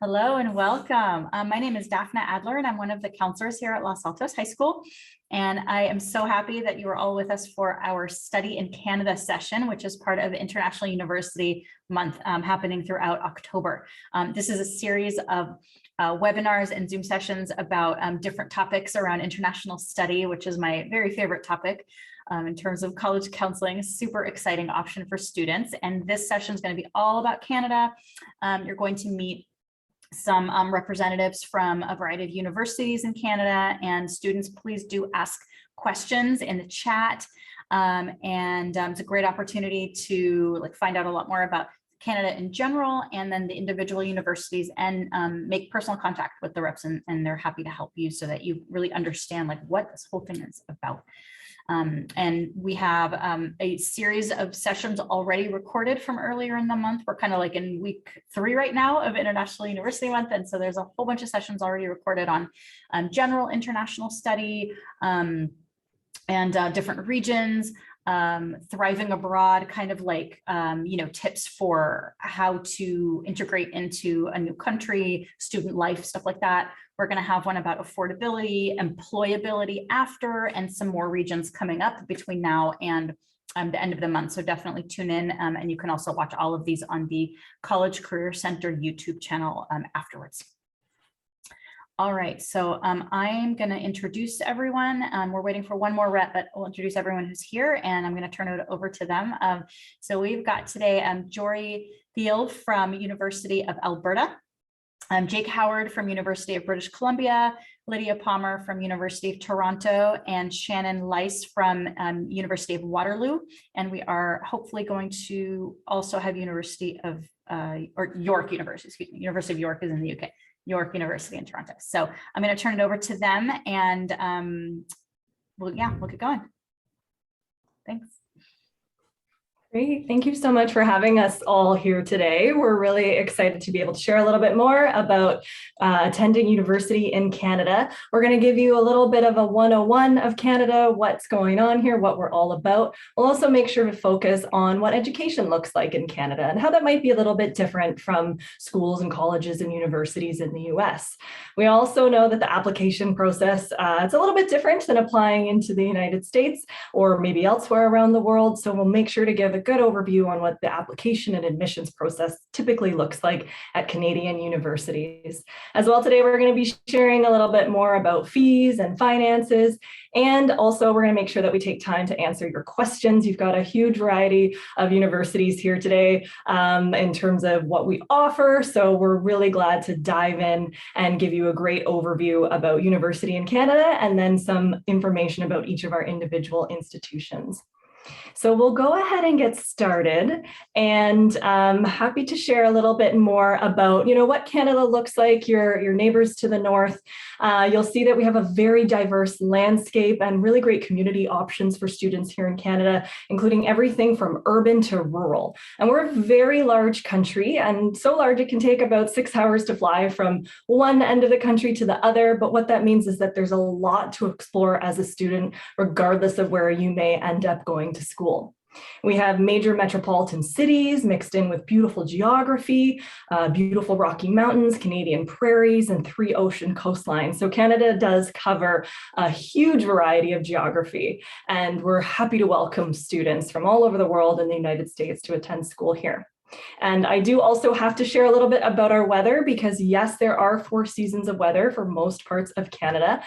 Hello and welcome. My name is Daphna Adler and I'm one of the counselors here at Los Altos High School. And I am so happy that you are all with us for our Study in Canada session, which is part of International University Month happening throughout October. This is a series of webinars and Zoom sessions about different topics around international study, which is my very favorite topic. In terms of college counseling, super exciting option for students. And this session is going to be all about Canada. You're going to meet some representatives from a variety of universities in Canada, and students, please do ask questions in the chat. It's a great opportunity to find out a lot more about Canada in general, and then the individual universities, and make personal contact with the reps, and they're happy to help you so that you really understand what this whole thing is about. And we have a series of sessions already recorded from earlier in the month. We're kind of in week 3 right now of International University Month. And so there's a whole bunch of sessions already recorded on general international study and different regions, thriving abroad, tips for how to integrate into a new country, student life, stuff like that. We're going to have one about affordability, employability after, and some more regions coming up between now and the end of the month. So definitely tune in, and you can also watch all of these on the College Career Center YouTube channel afterwards. All right, so I'm going to introduce everyone. We're waiting for one more rep, but we'll introduce everyone who's here, and I'm going to turn it over to them. So we've got today Jory Thiel from University of Alberta, Jake Howard from University of British Columbia, Lydia Palmer from University of Toronto, and Shannon Leiss from University of Waterloo. And we are hopefully going to also have University of, or York University, excuse me, University of York is in the UK. York University in Toronto. So I'm going to turn it over to them, and we'll get going. Thanks. Great. Thank you so much for having us all here today. We're really excited to be able to share a little bit more about attending university in Canada. We're going to give you a little bit of a 101 of Canada, what's going on here, what we're all about. We'll also make sure to focus on what education looks like in Canada and how that might be a little bit different from schools and colleges and universities in the US. We also know that the application process, it's a little bit different than applying into the United States or maybe elsewhere around the world. So we'll make sure to give a good overview on what the application and admissions process typically looks like at Canadian universities. As well, today we're going to be sharing a little bit more about fees and finances, and also we're going to make sure that we take time to answer your questions. You've got a huge variety of universities here today in terms of what we offer, so we're really glad to dive in and give you a great overview about university in Canada, and then some information about each of our individual institutions. So we'll go ahead and get started, and I'm happy to share a little bit more about, what Canada looks like, your neighbors to the north. You'll see that we have a very diverse landscape and really great community options for students here in Canada, including everything from urban to rural. And we're a very large country, and so large it can take about 6 hours to fly from one end of the country to the other. But what that means is that there's a lot to explore as a student, regardless of where you may end up going to school. We have major metropolitan cities mixed in with beautiful geography, beautiful Rocky Mountains, Canadian prairies, and 3 ocean coastlines. So Canada does cover a huge variety of geography, and we're happy to welcome students from all over the world and the United States to attend school here. And I do also have to share a little bit about our weather, because yes, there are 4 seasons of weather for most parts of Canada,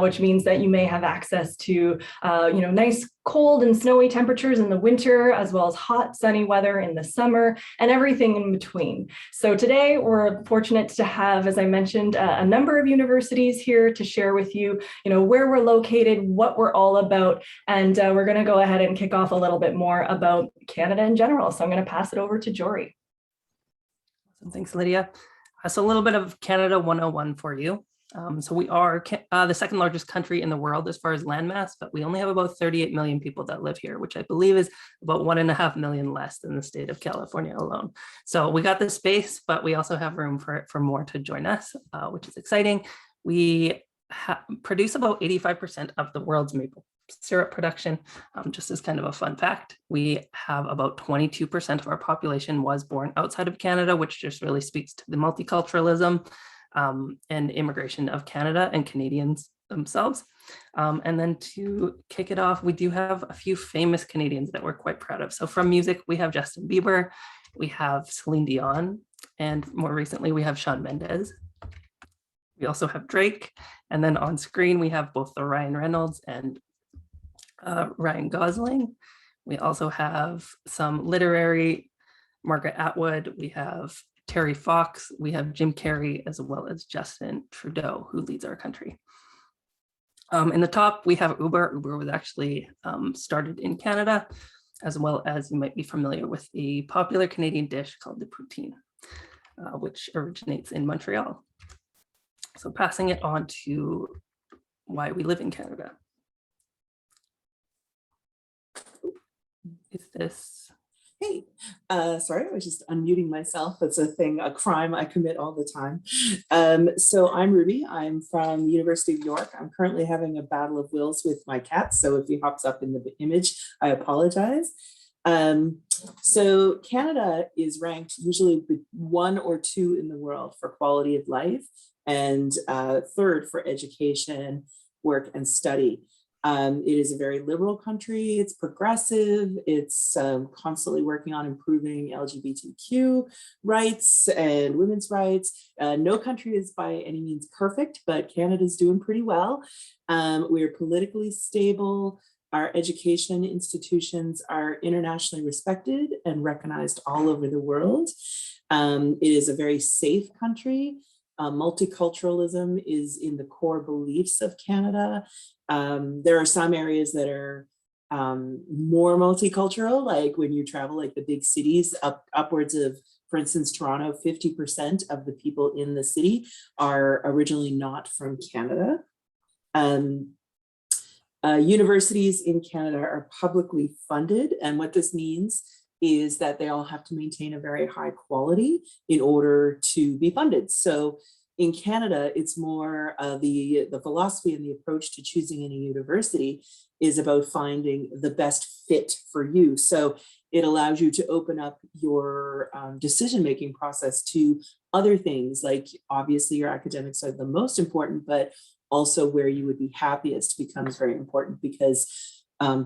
which means that you may have access to, nice cold and snowy temperatures in the winter, as well as hot, sunny weather in the summer, and everything in between. So today we're fortunate to have, as I mentioned, a number of universities here to share with you, where we're located, what we're all about, and we're going to go ahead and kick off a little bit more about Canada in general. So I'm going to pass it over to Jory. Awesome. Thanks, Lydia. So a little bit of Canada 101 for you. So we are the second largest country in the world as far as landmass, but we only have about 38 million people that live here, which I believe is about 1.5 million less than the state of California alone. So we got the space, but we also have room for more to join us, which is exciting. We produce about 85% of the world's maple syrup production. Just as kind of a fun fact, we have about 22% of our population was born outside of Canada, which just really speaks to the multiculturalism and immigration of Canada and Canadians themselves. And then to kick it off, we do have a few famous Canadians that we're quite proud of. So from music, we have Justin Bieber, we have Celine Dion, and more recently we have Shawn Mendes. We also have Drake, and then on screen we have both the Ryan Reynolds and Ryan Gosling. We also have some literary, Margaret Atwood, we have Terry Fox, we have Jim Carrey, as well as Justin Trudeau, who leads our country. In the top, we have Uber. Uber was actually started in Canada, as well as you might be familiar with a popular Canadian dish called the poutine, which originates in Montreal. So passing it on to why we live in Canada. Is this? Hey, sorry, I was just unmuting myself. That's a crime I commit all the time. So I'm Ruby. I'm from the University of York. I'm currently having a battle of wills with my cat. So if he hops up in the image, I apologize. So Canada is ranked usually 1 or 2 in the world for quality of life, and 3rd for education, work, and study. It is a very liberal country. It's progressive. It's constantly working on improving LGBTQ rights and women's rights. No country is by any means perfect, but Canada's doing pretty well. We're politically stable. Our education institutions are internationally respected and recognized all over the world. It is a very safe country. Multiculturalism is in the core beliefs of Canada. There are some areas that are more multicultural, like when you travel like the big cities, upwards of, for instance, Toronto, 50% of the people in the city are originally not from Canada. Universities in Canada are publicly funded, and what this means is that they all have to maintain a very high quality in order to be funded. So in Canada, it's more the philosophy and the approach to choosing any university is about finding the best fit for you. So it allows you to open up your decision-making process to other things, like obviously your academics are the most important, but also where you would be happiest becomes very important, because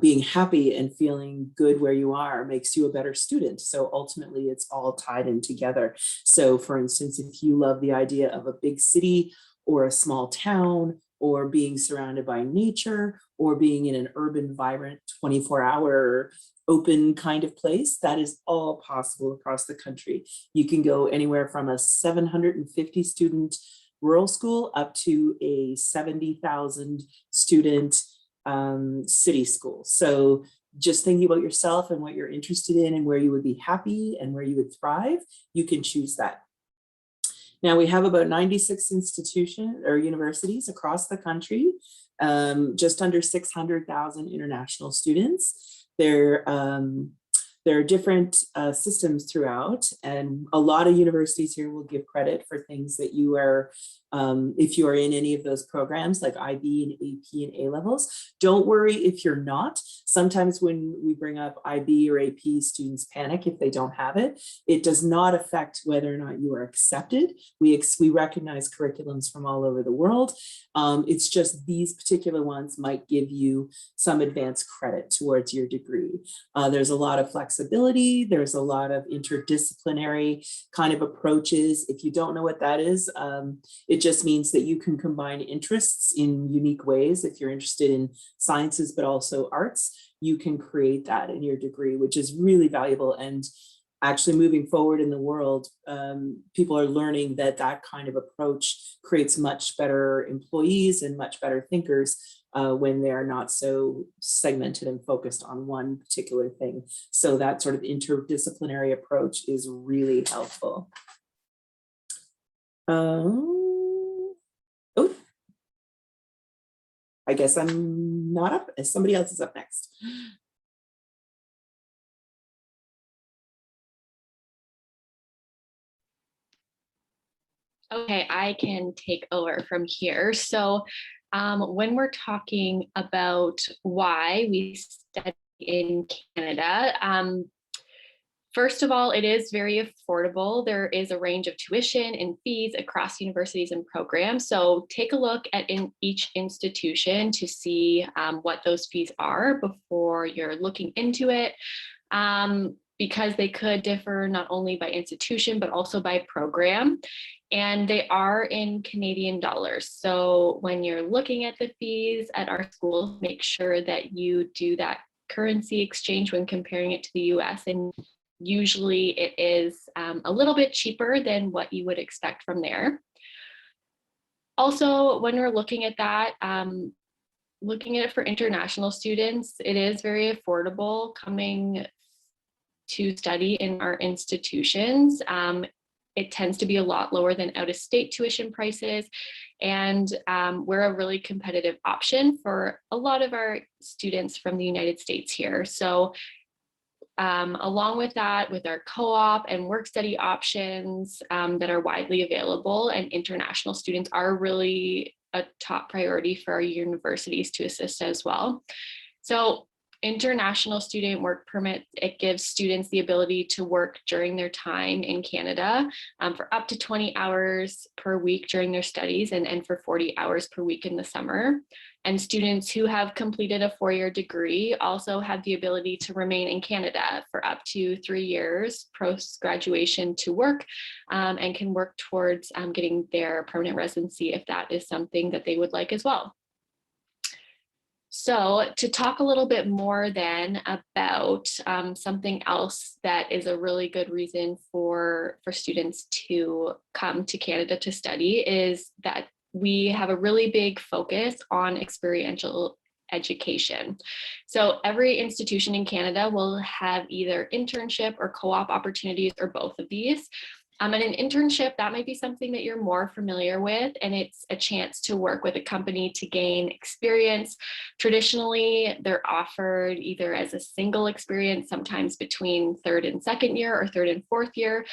being happy and feeling good where you are makes you a better student. So ultimately it's all tied in together. So for instance, if you love the idea of a big city or a small town, or being surrounded by nature, or being in an urban, vibrant, 24-hour open kind of place, that is all possible across the country. You can go anywhere from a 750 student rural school up to a 70,000 student city school. So just thinking about yourself and what you're interested in and where you would be happy and where you would thrive, you can choose that. Now we have about 96 institutions or universities across the country, just under 600,000 international students. There are different systems throughout, and a lot of universities here will give credit for things that you are, if you are in any of those programs like IB and AP and A levels. Don't worry if you're not. Sometimes when we bring up IB or AP, students panic if they don't have it. It does not affect whether or not you are accepted. We recognize curriculums from all over the world. It's just these particular ones might give you some advanced credit towards your degree. There's a lot of flexibility. There's a lot of interdisciplinary kind of approaches. If you don't know what that is, it just means that you can combine interests in unique ways. If you're interested in sciences, but also arts, you can create that in your degree, which is really valuable. And actually moving forward in the world, people are learning that that kind of approach creates much better employees and much better thinkers when they're not so segmented and focused on one particular thing. So that sort of interdisciplinary approach is really helpful. Oh, I guess I'm not up. Somebody else is up next. Okay, I can take over from here. So When we're talking about why we study in Canada, first of all, it is very affordable. There is a range of tuition and fees across universities and programs. So take a look at each institution to see what those fees are before you're looking into it, because they could differ not only by institution, but also by program. And they are in Canadian dollars. So when you're looking at the fees at our schools, make sure that you do that currency exchange when comparing it to the US. And usually it is a little bit cheaper than what you would expect from there. Also, when we're looking at that, looking at it for international students, it is very affordable coming to study in our institutions. It tends to be a lot lower than out-of-state tuition prices, and we're a really competitive option for a lot of our students from the United States here. So along with that, with our co-op and work study options that are widely available, and international students are really a top priority for our universities to assist as well. So international student work permit, it gives students the ability to work during their time in Canada for up to 20 hours per week during their studies, and for 40 hours per week in the summer. And students who have completed a 4-year degree also have the ability to remain in Canada for up to 3 years post-graduation to work, and can work towards getting their permanent residency if that is something that they would like as well. So to talk a little bit more then about something else that is a really good reason for students to come to Canada to study is that we have a really big focus on experiential education. So every institution in Canada will have either internship or co-op opportunities, or both of these. And an internship, that might be something that you're more familiar with, and it's a chance to work with a company to gain experience. Traditionally, they're offered either as a single experience, sometimes between 3rd and 2nd year, or 3rd and 4th year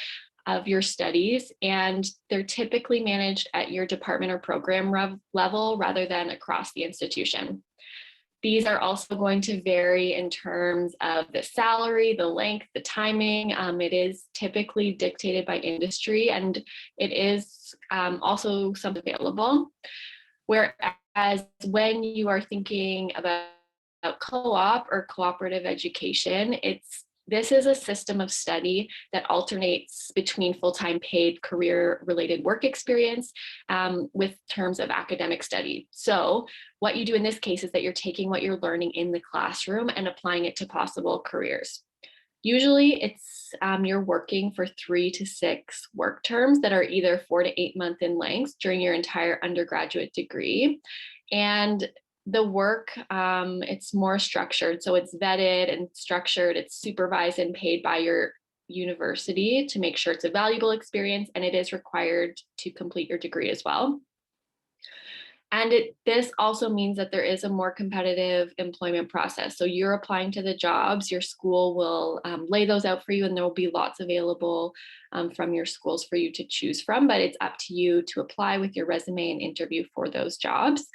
of your studies, and they're typically managed at your department or program level rather than across the institution. These are also going to vary in terms of the salary, the length, the timing. It is typically dictated by industry, and it is also something available. Whereas when you are thinking about co-op or cooperative education, this is a system of study that alternates between full-time paid career-related work experience with terms of academic study. So what you do in this case is that you're taking what you're learning in the classroom and applying it to possible careers. Usually it's you're working for 3 to 6 work terms that are either 4 to 8 months in length during your entire undergraduate degree. And the work, it's more structured. So it's vetted and structured, it's supervised and paid by your university to make sure it's a valuable experience, and it is required to complete your degree as well. And this also means that there is a more competitive employment process. So you're applying to the jobs, your school will lay those out for you, and there will be lots available from your schools for you to choose from, but it's up to you to apply with your resume and interview for those jobs.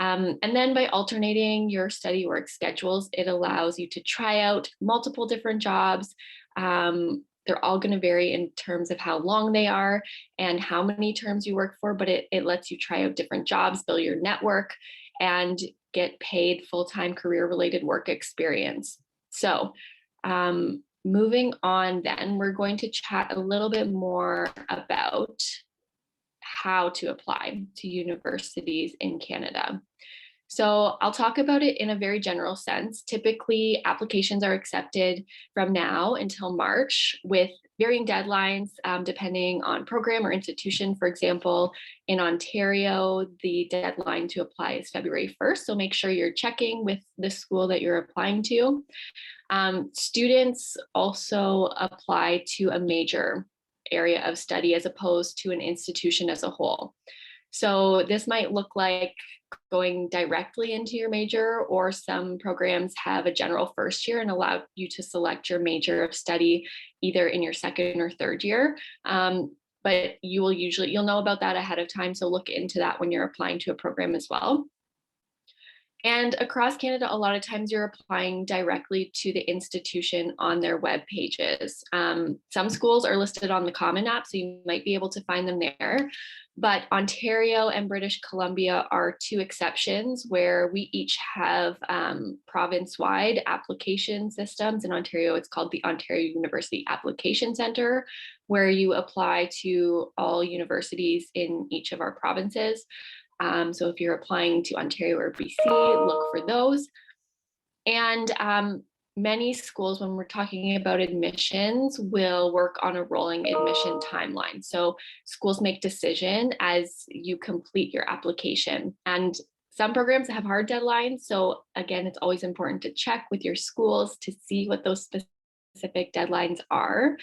And then by alternating your study work schedules, it allows you to try out multiple different jobs. They're all going to vary in terms of how long they are and how many terms you work for, but it lets you try out different jobs, build your network, and get paid full-time career-related work experience. So moving on then, we're going to chat a little bit more about how to apply to universities in Canada. So I'll talk about it in a very general sense. Typically, applications are accepted from now until March with varying deadlines depending on program or institution. For example, in Ontario, the deadline to apply is February 1st. So make sure you're checking with the school that you're applying to. Students also apply to a major area of study as opposed to an institution as a whole. So this might look like going directly into your major, or some programs have a general first year and allow you to select your major of study either in your 2nd or 3rd year. But you'll know about that ahead of time. So look into that when you're applying to a program as well. And across Canada, a lot of times you're applying directly to the institution on their web pages. Some schools are listed on the Common App, so you might be able to find them there. But Ontario and British Columbia are two exceptions where we each have province-wide application systems. In Ontario, it's called the Ontario University Application Centre, where you apply to all universities in each of our provinces. So if you're applying to Ontario or BC, look for those. And many schools, when we're talking about admissions, will work on a rolling admission timeline. So schools make decision as you complete your application. And some programs have hard deadlines. So again, it's always important to check with your schools to see what those specific deadlines are.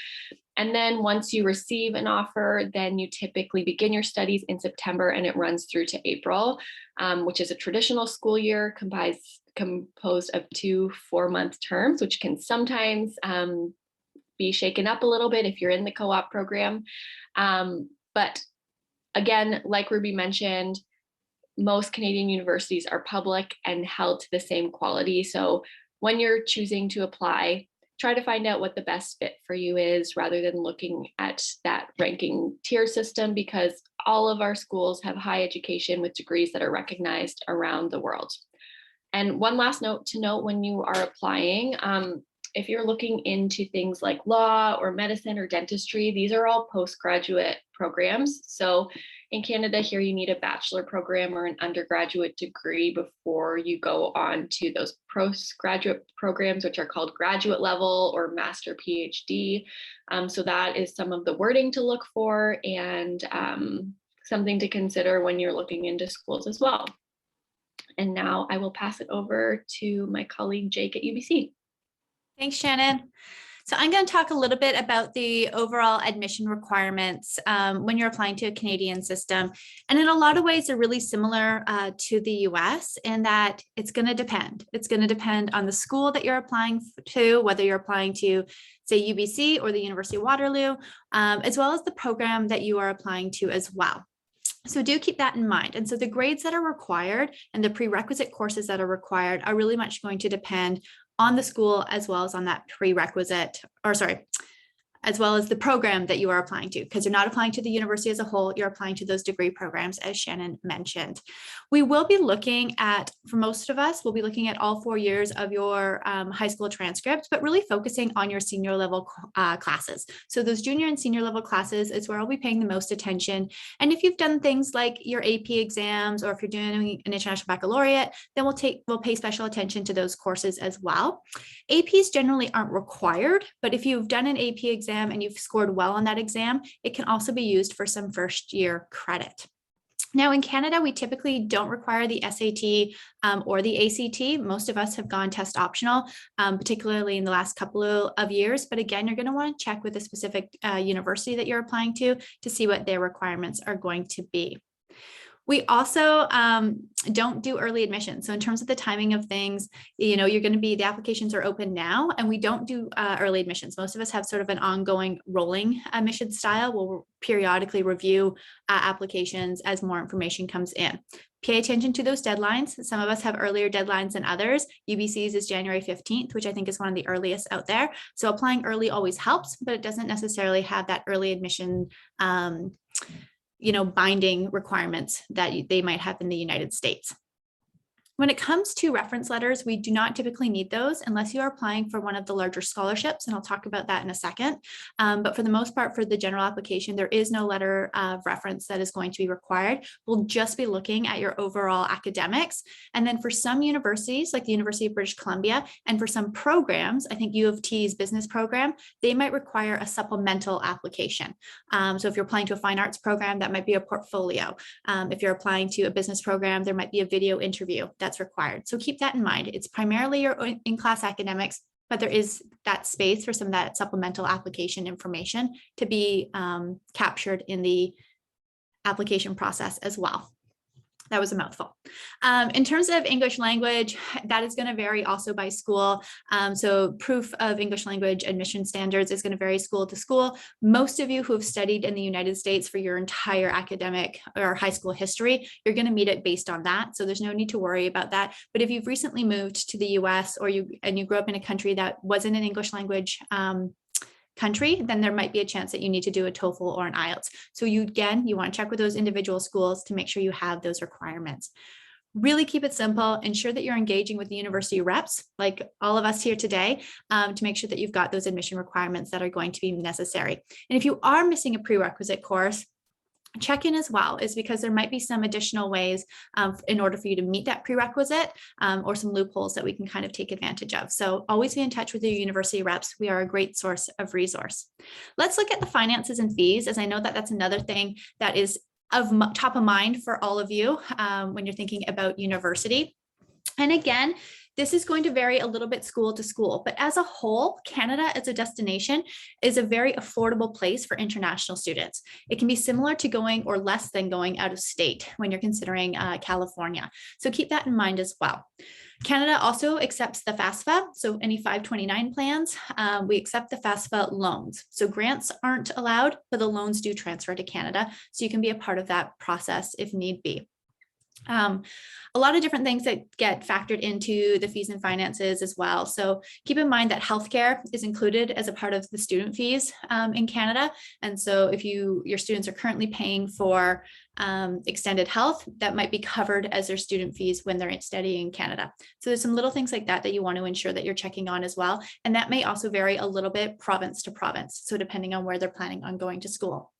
And then once you receive an offer, then you typically begin your studies in September and it runs through to April, which is a traditional school year composed of 2 4-month terms, which can sometimes be shaken up a little bit if you're in the co-op program. But again, like Ruby mentioned, most Canadian universities are public and held to the same quality. So when you're choosing to apply, try to find out what the best fit for you is rather than looking at that ranking tier system, because all of our schools have high education with degrees that are recognized around the world. And one last note to note when you are applying, if you're looking into things like law or medicine or dentistry, these are all postgraduate programs. So in Canada here, you need a bachelor program or an undergraduate degree before you go on to those postgraduate programs, which are called graduate level or master PhD. So that is some of the wording to look for and something to consider when you're looking into schools as well. And now I will pass it over to my colleague Jake at UBC. Thanks, Shannon. So I'm going to talk a little bit about the overall admission requirements when you're applying to a Canadian system. And in a lot of ways, they're really similar to the US in that it's going to depend. It's going to depend on the school that you're applying to, whether you're applying to, say, UBC or the University of Waterloo, as well as the program that you are applying to as well. So do keep that in mind. And so the grades that are required and the prerequisite courses that are required are really much going to depend on the school as well as on that as well as the program that you are applying to, because you're not applying to the university as a whole, you're applying to those degree programs, as Shannon mentioned. We will be looking at, for most of us, we'll be looking at all 4 years of your high school transcript, but really focusing on your senior level classes. So those junior and senior level classes is where I'll be paying the most attention. And if you've done things like your AP exams, or if you're doing an international baccalaureate, then we'll pay special attention to those courses as well. APs generally aren't required, but if you've done an AP exam and you've scored well on that exam, it can also be used for some first year credit. Now in Canada, we typically don't require the SAT or the ACT. Most of us have gone test optional, particularly in the last couple of years. But again, you're going to want to check with the specific university that you're applying to see what their requirements are going to be. We also don't do early admission. So in terms of the timing of things, the applications are open now, and we don't do early admissions. Most of us have sort of an ongoing rolling admission style. We'll periodically review applications as more information comes in. Pay attention to those deadlines. Some of us have earlier deadlines than others. UBC's is January 15th, which I think is one of the earliest out there. So applying early always helps, but it doesn't necessarily have that early admission binding requirements that they might have in the United States. When it comes to reference letters, we do not typically need those unless you are applying for one of the larger scholarships, and I'll talk about that in a second. But for the most part, for the general application, there is no letter of reference that is going to be required. We'll just be looking at your overall academics. And then for some universities, like the University of British Columbia, and for some programs, I think U of T's business program, they might require a supplemental application. So if you're applying to a fine arts program, that might be a portfolio. If you're applying to a business program, there might be a video interview that's required. So keep that in mind. It's primarily your in-class academics, but there is that space for some of that supplemental application information to be captured in the application process as well. That was a mouthful. In terms of English language, that is going to vary also by school. So proof of English language admission standards is going to vary school to school. Most of you who have studied in the United States for your entire academic or high school history, you're going to meet it based on that. So there's no need to worry about that. But if you've recently moved to the US or you grew up in a country that wasn't an English language country, then there might be a chance that you need to do a TOEFL or an IELTS. So you want to check with those individual schools to make sure you have those requirements. Really keep it simple. Ensure that you're engaging with the university reps, like all of us here today, to make sure that you've got those admission requirements that are going to be necessary. And if you are missing a prerequisite course, check in as well, is because there might be some additional ways in order for you to meet that prerequisite or some loopholes that we can kind of take advantage of. So always be in touch with your university reps. We are a great source of resource. Let's look at the finances and fees, as I know that that's another thing that is top of mind for all of you when you're thinking about university. And again, this is going to vary a little bit school to school, but as a whole, Canada as a destination is a very affordable place for international students. It can be similar to going or less than going out of state when you're considering California. So keep that in mind as well. Canada also accepts the FAFSA, so any 529 plans, we accept the FAFSA loans. So grants aren't allowed, but the loans do transfer to Canada, so you can be a part of that process if need be. A lot of different things that get factored into the fees and finances as well. So keep in mind that healthcare is included as a part of the student fees in Canada. And so if your students are currently paying for extended health, that might be covered as their student fees when they're studying in Canada. So there's some little things like that that you want to ensure that you're checking on as well. And that may also vary a little bit province to province. So depending on where they're planning on going to school.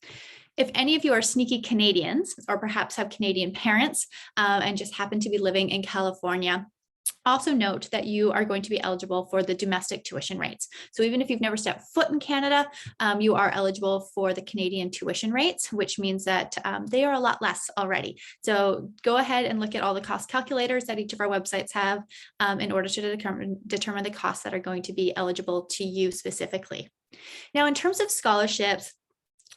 If any of you are sneaky Canadians or perhaps have Canadian parents and just happen to be living in California, also note that you are going to be eligible for the domestic tuition rates. So even if you've never stepped foot in Canada, you are eligible for the Canadian tuition rates, which means that they are a lot less already. So go ahead and look at all the cost calculators that each of our websites have in order to determine the costs that are going to be eligible to you specifically. Now, in terms of scholarships,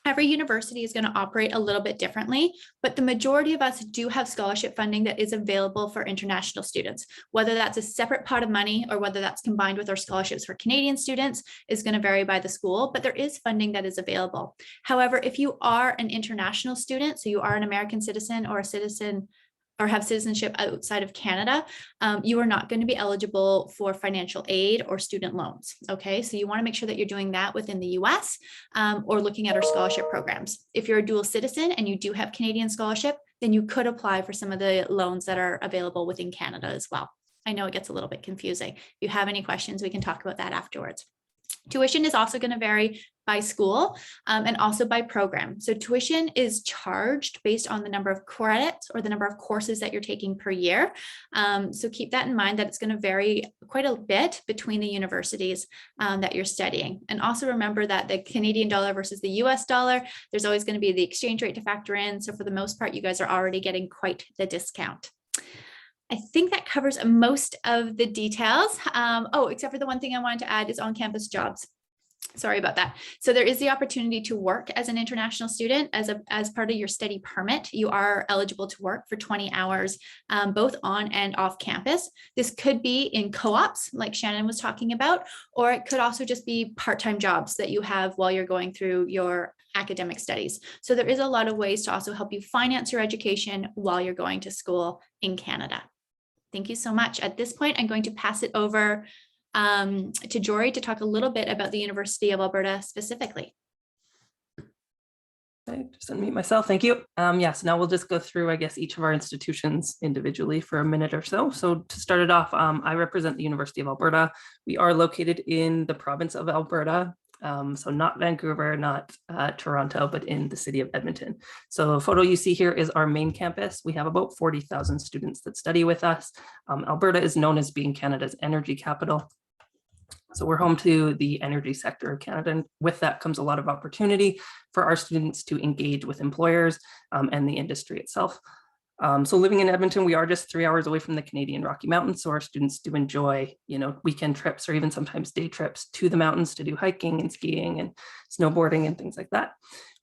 every university is going to operate a little bit differently, but the majority of us do have scholarship funding that is available for international students. Whether that's a separate pot of money or whether that's combined with our scholarships for Canadian students is going to vary by the school, but there is funding that is available. However, if you are an international student, so you are an American citizen or a citizen or have citizenship outside of Canada, you are not going to be eligible for financial aid or student loans. Okay, so you want to make sure that you're doing that within the US or looking at our scholarship programs. If you're a dual citizen and you do have Canadian scholarship, then you could apply for some of the loans that are available within Canada as well. I know it gets a little bit confusing. If you have any questions, we can talk about that afterwards. Tuition is also going to vary by school and also by program. So tuition is charged based on the number of credits or the number of courses that you're taking per year. So keep that in mind that it's going to vary quite a bit between the universities that you're studying. And also remember that the Canadian dollar versus the US dollar, there's always going to be the exchange rate to factor in. So for the most part, you guys are already getting quite the discount. I think that covers most of the details. Except for the one thing I wanted to add is on-campus jobs. Sorry about that. So there is the opportunity to work as an international student as part of your study permit. You are eligible to work for 20 hours, both on and off campus. This could be in co-ops like Shannon was talking about, or it could also just be part-time jobs that you have while you're going through your academic studies. So there is a lot of ways to also help you finance your education while you're going to school in Canada. Thank you so much. At this point, I'm going to pass it over to Jory to talk a little bit about the University of Alberta specifically. Okay, just unmute myself. Thank you. Yes, now we'll just go through, I guess, each of our institutions individually for a minute or so. So to start it off, I represent the University of Alberta. We are located in the province of Alberta. So not Vancouver, not Toronto, but in the city of Edmonton. So the photo you see here is our main campus. We have about 40,000 students that study with us. Alberta is known as being Canada's energy capital. So we're home to the energy sector of Canada, and with that comes a lot of opportunity for our students to engage with employers and the industry itself. So living in Edmonton, we are just 3 hours away from the Canadian Rocky Mountains. So our students do enjoy, weekend trips or even sometimes day trips to the mountains to do hiking and skiing and snowboarding and things like that.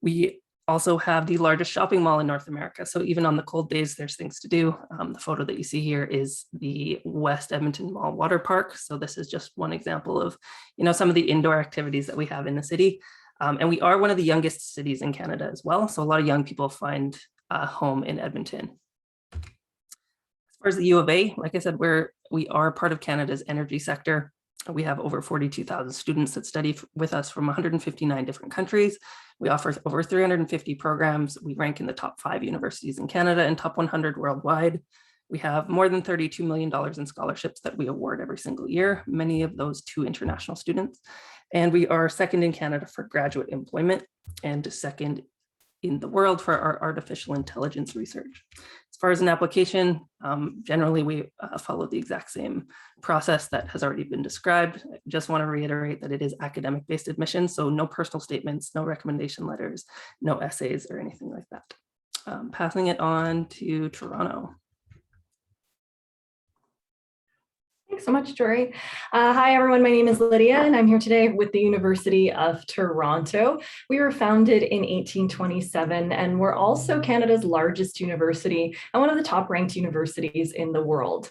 We also have the largest shopping mall in North America. So even on the cold days, there's things to do. The photo that you see here is the West Edmonton Mall Water Park. So this is just one example of, some of the indoor activities that we have in the city. And we are one of the youngest cities in Canada as well. So a lot of young people find a home in Edmonton. As far as the U of A, like I said, we are part of Canada's energy sector. We have over 42,000 students that study with us from 159 different countries. We offer over 350 programs. We rank in the top 5 universities in Canada and top 100 worldwide. We have more than $32 million in scholarships that we award every single year, many of those to international students. And we are second in Canada for graduate employment and second in the world for our artificial intelligence research. As far as an application, generally we follow the exact same process that has already been described. I just want to reiterate that it is academic-based admission, so no personal statements, no recommendation letters, no essays or anything like that. Passing it on to Toronto. Thanks so much, Jory. Hi, everyone. My name is Lydia, and I'm here today with the University of Toronto. We were founded in 1827, and we're also Canada's largest university and one of the top-ranked universities in the world.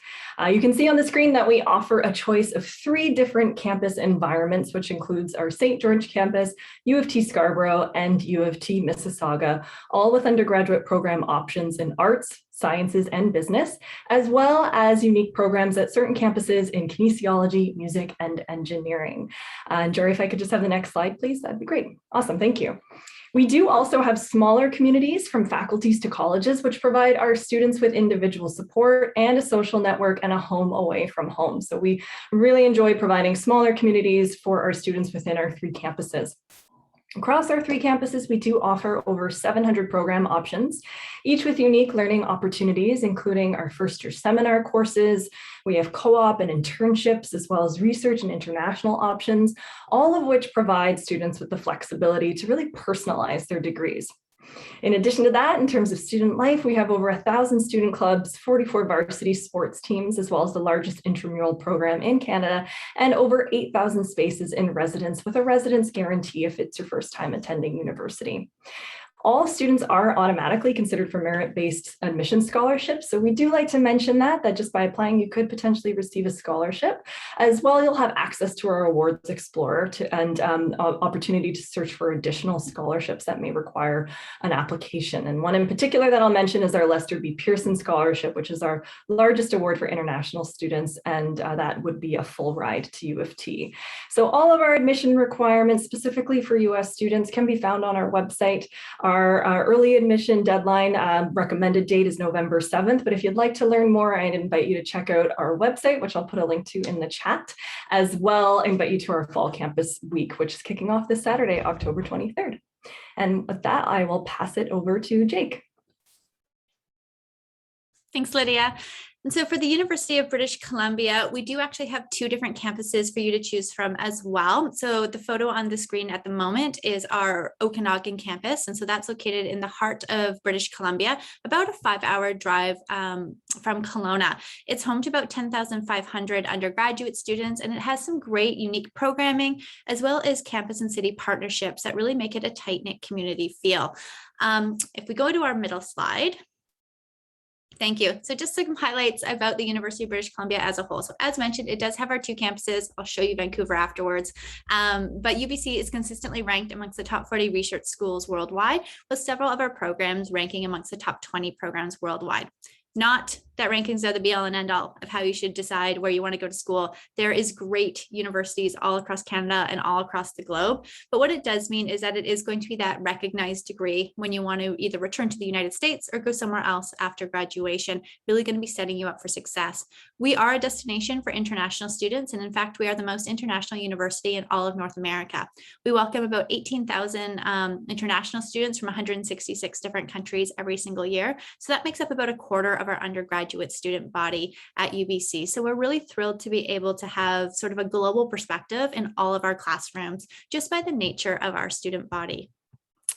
You can see on the screen that we offer a choice of 3 different campus environments, which includes our St. George campus, U of T Scarborough, and U of T Mississauga, all with undergraduate program options in arts, sciences, and business, as well as unique programs at certain campuses in kinesiology, music, and engineering. And Jory, if I could just have the next slide, please, that'd be great. Awesome, thank you. We do also have smaller communities from faculties to colleges, which provide our students with individual support and a social network and a home away from home. So we really enjoy providing smaller communities for our students within our 3 campuses. Across our 3 campuses, we do offer over 700 program options, each with unique learning opportunities, including our first-year seminar courses. We have co-op and internships, as well as research and international options, all of which provide students with the flexibility to really personalize their degrees. In addition to that, in terms of student life, we have over 1,000 student clubs, 44 varsity sports teams, as well as the largest intramural program in Canada, and over 8,000 spaces in residence with a residence guarantee if it's your first time attending university. All students are automatically considered for merit-based admission scholarships. So we do like to mention that just by applying, you could potentially receive a scholarship. As well, you'll have access to our Awards Explorer and opportunity to search for additional scholarships that may require an application. And one in particular that I'll mention is our Lester B. Pearson Scholarship, which is our largest award for international students. And that would be a full ride to U of T. So all of our admission requirements specifically for US students can be found on our website. Our early admission deadline recommended date is November 7th, but if you'd like to learn more, I'd invite you to check out our website, which I'll put a link to in the chat. As well, invite you to our Fall Campus Week, which is kicking off this Saturday, October 23rd. And with that, I will pass it over to Jake. Thanks, Lydia. And so for the University of British Columbia, we do actually have 2 different campuses for you to choose from as well. So the photo on the screen at the moment is our Okanagan campus. And so that's located in the heart of British Columbia, about a 5-hour drive from Kelowna. It's home to about 10,500 undergraduate students, and it has some great unique programming, as well as campus and city partnerships that really make it a tight-knit community feel. If we go to our middle slide, thank you. So just some highlights about the University of British Columbia as a whole. So as mentioned, it does have our 2 campuses. I'll show you Vancouver afterwards. But UBC is consistently ranked amongst the top 40 research schools worldwide, with several of our programs ranking amongst the top 20 programs worldwide. Not that rankings are the be all and end all of how you should decide where you want to go to school. There is great universities all across Canada and all across the globe. But what it does mean is that it is going to be that recognized degree when you want to either return to the United States or go somewhere else after graduation, really going to be setting you up for success. We are a destination for international students. And in fact, we are the most international university in all of North America. We welcome about 18,000 international students from 166 different countries every single year. So that makes up about a quarter of our undergraduate student body at UBC. So we're really thrilled to be able to have sort of a global perspective in all of our classrooms just by the nature of our student body.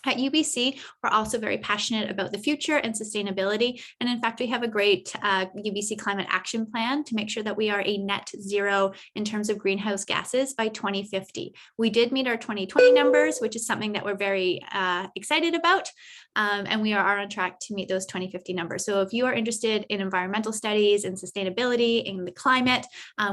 At UBC, we're also very passionate about the future and sustainability. And in fact, we have a great UBC climate action plan to make sure that we are a net zero in terms of greenhouse gases by 2050. We did meet our 2020 numbers, which is something that we're very excited about. And we are on track to meet those 2050 numbers. So if you are interested in environmental studies and sustainability in the climate,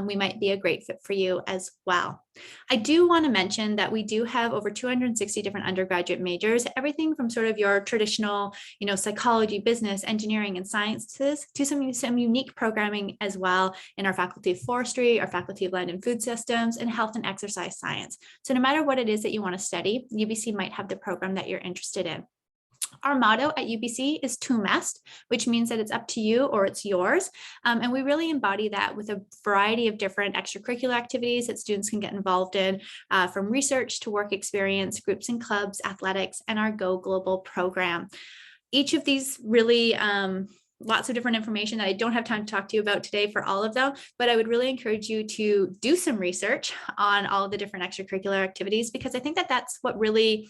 we might be a great fit for you as well. I do want to mention that we do have over 260 different undergraduate majors, everything from sort of your traditional, psychology, business, engineering, and sciences to some unique programming as well in our Faculty of Forestry, our Faculty of Land and Food Systems, and Health and Exercise Science. So no matter what it is that you want to study, UBC might have the program that you're interested in. Our motto at UBC is "Tumest," which means that it's up to you or it's yours. And we really embody that with a variety of different extracurricular activities that students can get involved in, from research to work experience, groups and clubs, athletics, and our Go Global program. Each of these really lots of different information that I don't have time to talk to you about today for all of them, but I would really encourage you to do some research on all of the different extracurricular activities, because I think that that's what really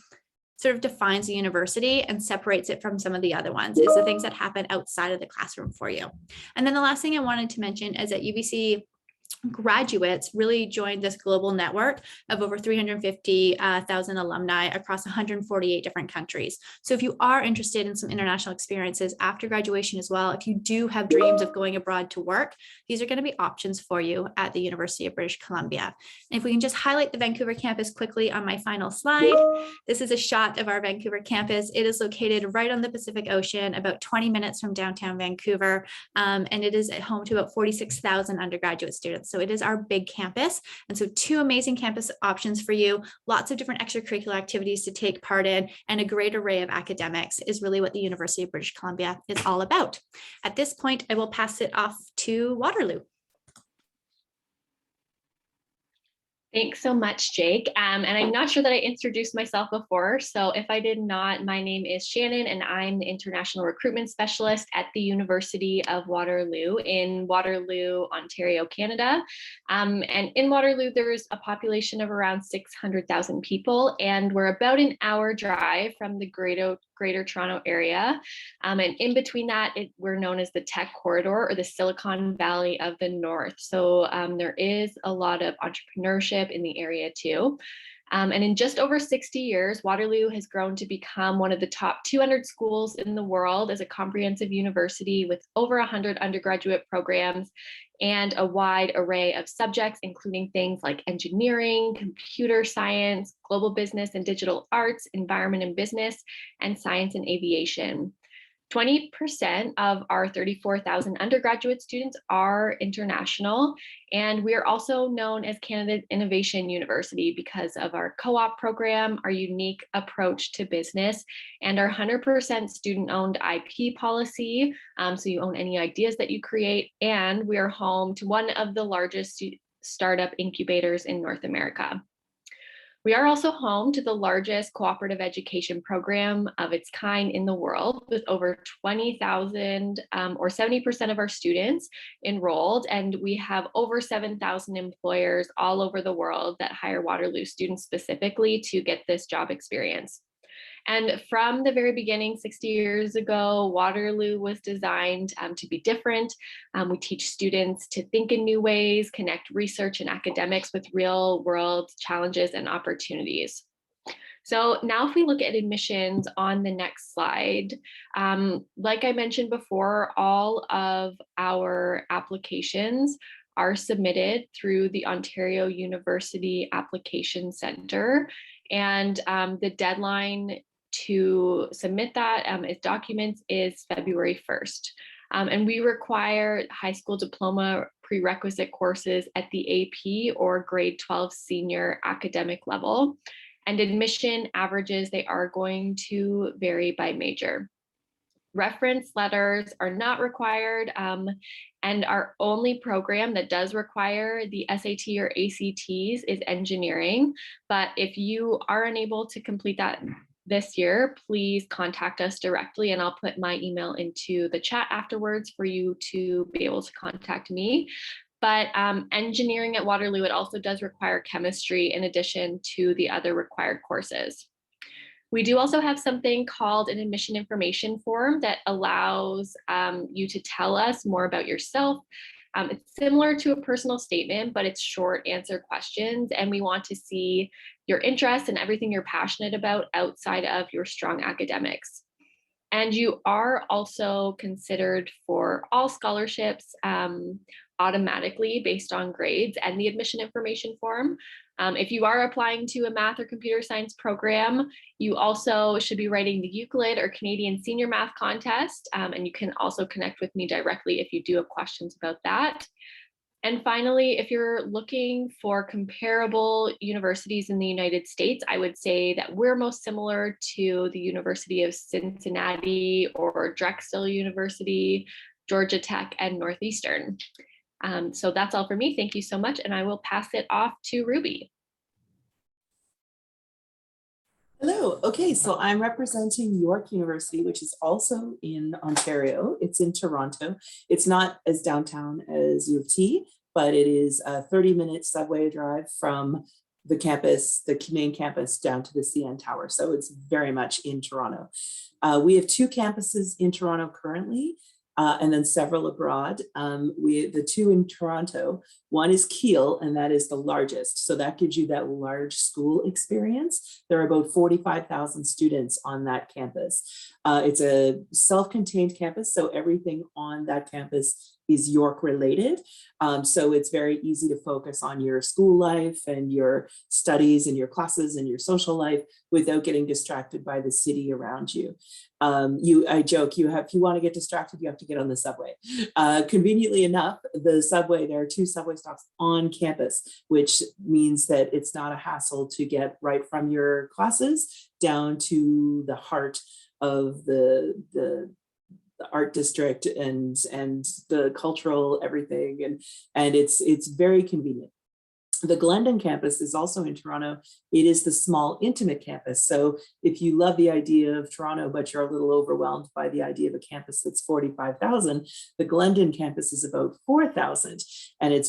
sort of defines the university and separates it from some of the other ones, is the things that happen outside of the classroom for you. And then the last thing I wanted to mention is that UBC graduates really joined this global network of over 350,000 alumni across 148 different countries. So if you are interested in some international experiences after graduation as well, if you do have dreams of going abroad to work, these are going to be options for you at the University of British Columbia. And if we can just highlight the Vancouver campus quickly on my final slide, this is a shot of our Vancouver campus. It is located right on the Pacific Ocean, about 20 minutes from downtown Vancouver, and it is at home to about 46,000 undergraduate students. So it is our big campus. And so 2 amazing campus options for you, lots of different extracurricular activities to take part in, and a great array of academics is really what the University of British Columbia is all about. At this point, I will pass it off to Waterloo. Thanks so much, Jake. And I'm not sure that I introduced myself before. So if I did not, my name is Shannon, and I'm the International Recruitment Specialist at the University of Waterloo in Waterloo, Ontario, Canada. And in Waterloo, there's a population of around 600,000 people, and we're about an hour drive from the Greater Toronto area. And in between that, we're known as the Tech Corridor, or the Silicon Valley of the North. So there is a lot of entrepreneurship in the area too. And in just over 60 years, Waterloo has grown to become one of the top 200 schools in the world as a comprehensive university with over 100 undergraduate programs and a wide array of subjects, including things like engineering, computer science, global business and digital arts, environment and business, and science and aviation. 20% of our 34,000 undergraduate students are international, and we are also known as Canada's Innovation University because of our co-op program, our unique approach to business, and our 100% student-owned IP policy, so you own any ideas that you create, and we are home to one of the largest startup incubators in North America. We are also home to the largest cooperative education program of its kind in the world, with over 20,000 or 70% of our students enrolled. And we have over 7,000 employers all over the world that hire Waterloo students specifically to get this job experience. And from the very beginning, 60 years ago, Waterloo was designed to be different. We teach students to think in new ways, connect research and academics with real world challenges and opportunities. So now if we look at admissions on the next slide, like I mentioned before, all of our applications are submitted through the Ontario University Application Center. And the deadline to submit that as documents is February 1st. And we require high school diploma prerequisite courses at the AP or grade 12 senior academic level. And admission averages, they are going to vary by major. Reference letters are not required, and our only program that does require the SAT or ACTs is engineering. But if you are unable to complete that this year, please contact us directly, and I'll put my email into the chat afterwards for you to be able to contact me. But engineering at Waterloo, it also does require chemistry in addition to the other required courses. We do also have something called an admission information form that allows you to tell us more about yourself. It's similar to a personal statement, but it's short answer questions. And we want to see your interests and everything you're passionate about outside of your strong academics. And you are also considered for all scholarships automatically based on grades and the admission information form. If you are applying to a math or computer science program, you also should be writing the Euclid or Canadian Senior Math Contest. And you can also connect with me directly if you do have questions about that. And finally, if you're looking for comparable universities in the United States, I would say that we're most similar to the University of Cincinnati or Drexel University, Georgia Tech, and Northeastern. So that's all for me. Thank you so much. And I will pass it off to Ruby. Hello. Okay, so I'm representing York University, which is also in Ontario. It's in Toronto. It's not as downtown as U of T, but it is a 30-minute subway drive from the campus, the main campus, down to the CN Tower. So it's very much in Toronto. We have 2 campuses in Toronto currently, and then several abroad. The 2 in Toronto, one is Kiel, and that is the largest. So that gives you that large school experience. There are about 45,000 students on that campus. It's a self-contained campus, so everything on that campus is York related. So it's very easy to focus on your school life and your studies and your classes and your social life without getting distracted by the city around you. I joke, if you want to get distracted, you have to get on the subway. Conveniently enough, the subway, there are 2 subway stops on campus, which means that it's not a hassle to get right from your classes down to the heart of the art district and the cultural everything, and it's very convenient. The Glendon campus is also in Toronto. It is the small, intimate campus. So if you love the idea of Toronto, but you're a little overwhelmed by the idea of a campus that's 45,000, the Glendon campus is about 4,000. And it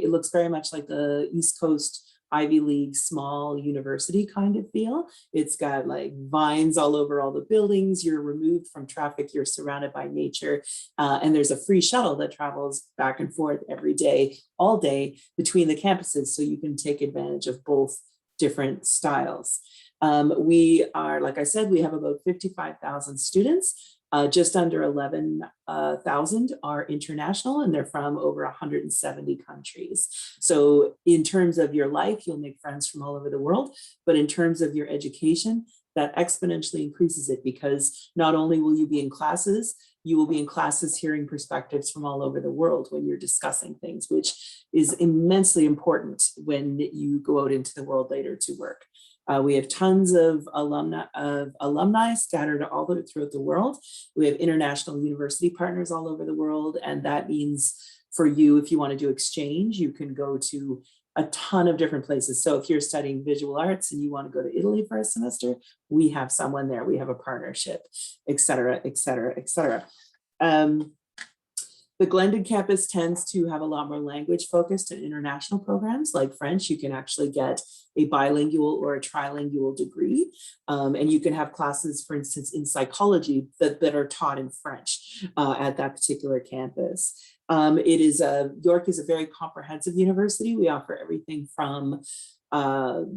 looks very much like the East Coast Ivy League small university kind of feel. It's got like vines all over all the buildings. You're removed from traffic. You're surrounded by nature. And there's a free shuttle that travels back and forth every day, all day between the campuses. So you can take advantage of both different styles. We are, like I said, we have about 55,000 students. Just under 11,000 are international, and they're from over 170 countries. So in terms of your life, you'll make friends from all over the world, but in terms of your education, that exponentially increases it, because not only will you be in classes, you will be in classes hearing perspectives from all over the world when you're discussing things, which is immensely important when you go out into the world later to work. We have tons of alumni scattered all throughout the world. We have international university partners all over the world. And that means for you, if you want to do exchange, you can go to a ton of different places. So if you're studying visual arts and you want to go to Italy for a semester, we have someone there, we have a partnership, et cetera, et cetera, et cetera. The Glendon campus tends to have a lot more language focused and international programs like French. You can actually get a bilingual or a trilingual degree. And you can have classes, for instance, in psychology that are taught in French at that particular campus. York is a very comprehensive university. We offer everything from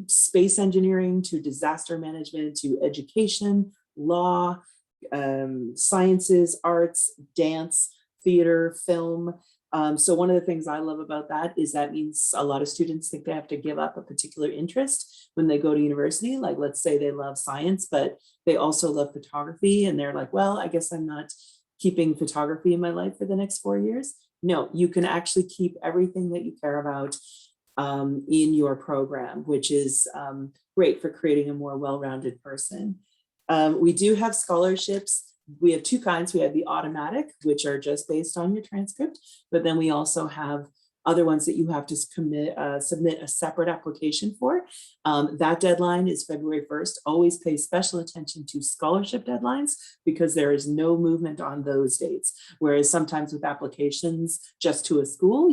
space engineering to disaster management to education, law, sciences, arts, dance, theater, film. So one of the things I love about that is that means a lot of students think they have to give up a particular interest when they go to university. Like, let's say they love science, but they also love photography. And they're like, well, I guess I'm not keeping photography in my life for the next 4 years. No, you can actually keep everything that you care about in your program, which is great for creating a more well-rounded person. We do have scholarships. We have 2 kinds. We have the automatic, which are just based on your transcript, but then we also have other ones that you have to submit a separate application for. That deadline is February 1st. Always pay special attention to scholarship deadlines because there is no movement on those dates. Whereas sometimes with applications just to a school,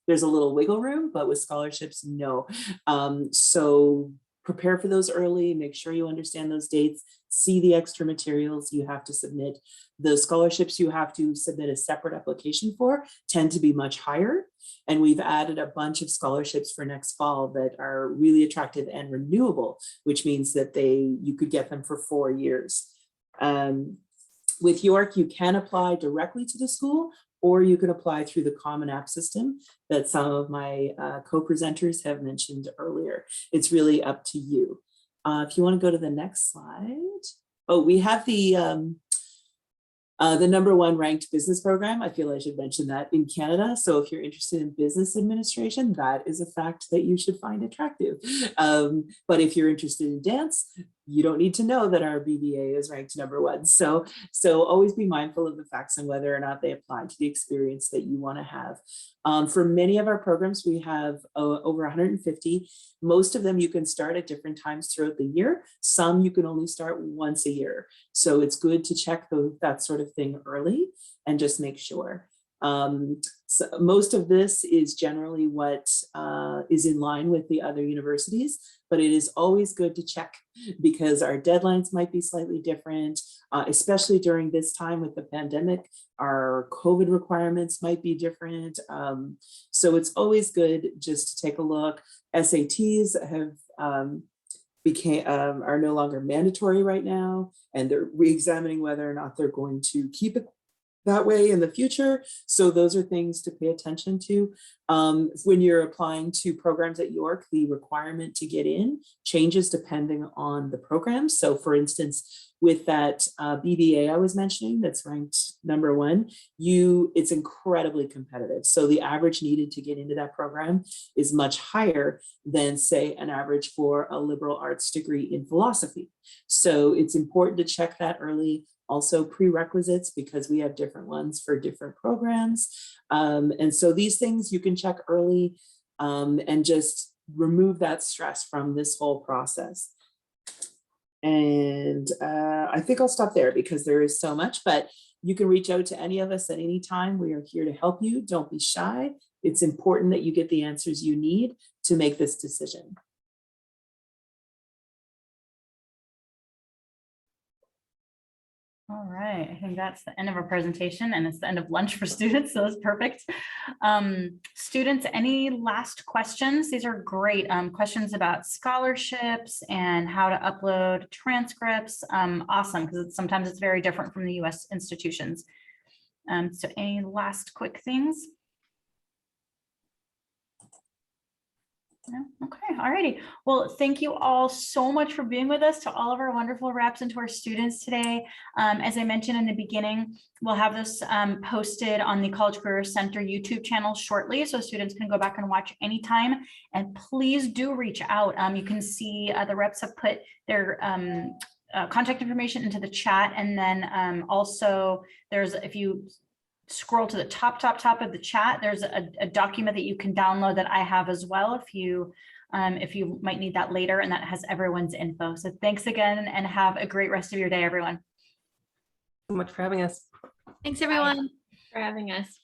there's a little wiggle room, but with scholarships, no. So prepare for those early, make sure you understand those dates, see the extra materials you have to submit. The scholarships you have to submit a separate application for tend to be much higher. And we've added a bunch of scholarships for next fall that are really attractive and renewable, which means that you could get them for 4 years. With York, you can apply directly to the school, or you can apply through the Common App system that some of my co-presenters have mentioned earlier. It's really up to you. If you want to go to the next slide. Oh, we have the #1 ranked business program. I feel I should mention that in Canada. So if you're interested in business administration, that is a fact that you should find attractive. But if you're interested in dance, you don't need to know that our BBA is ranked #1. So always be mindful of the facts and whether or not they apply to the experience that you want to have. For many of our programs, we have over 150. Most of them you can start at different times throughout the year. Some you can only start once a year. So it's good to check that sort of thing early and just make sure. So most of this is generally what is in line with the other universities, but it is always good to check because our deadlines might be slightly different, especially during this time with the pandemic. Our COVID requirements might be different. So it's always good just to take a look. SATs are no longer mandatory right now, and they're re-examining whether or not they're going to keep it that way in the future. So those are things to pay attention to. When you're applying to programs at York, the requirement to get in changes depending on the program. So for instance, with that BBA I was mentioning that's ranked #1, it's incredibly competitive. So the average needed to get into that program is much higher than, say, an average for a liberal arts degree in philosophy. So it's important to check that early. Also prerequisites, because we have different ones for different programs. And so these things you can check early and just remove that stress from this whole process. And I think I'll stop there because there is so much, but you can reach out to any of us at any time. We are here to help you. Don't be shy. It's important that you get the answers you need to make this decision. All right, I think that's the end of our presentation and it's the end of lunch for students, so that's perfect. Students, any last questions? These are great questions about scholarships and how to upload transcripts. Awesome, because sometimes it's very different from the US institutions. So any last quick things? No? Okay, all righty. Well, thank you all so much for being with us, to all of our wonderful reps and to our students today. As I mentioned in the beginning, we'll have this posted on the College Career Center YouTube channel shortly, so students can go back and watch anytime. And please do reach out. You can see the reps have put their contact information into the chat, and then also if you scroll to the top of the chat, there's a document that you can download that I have as well if you might need that later, and that has everyone's info. So thanks again and have a great rest of your day, everyone. So much for having us. Thanks, everyone. For having us.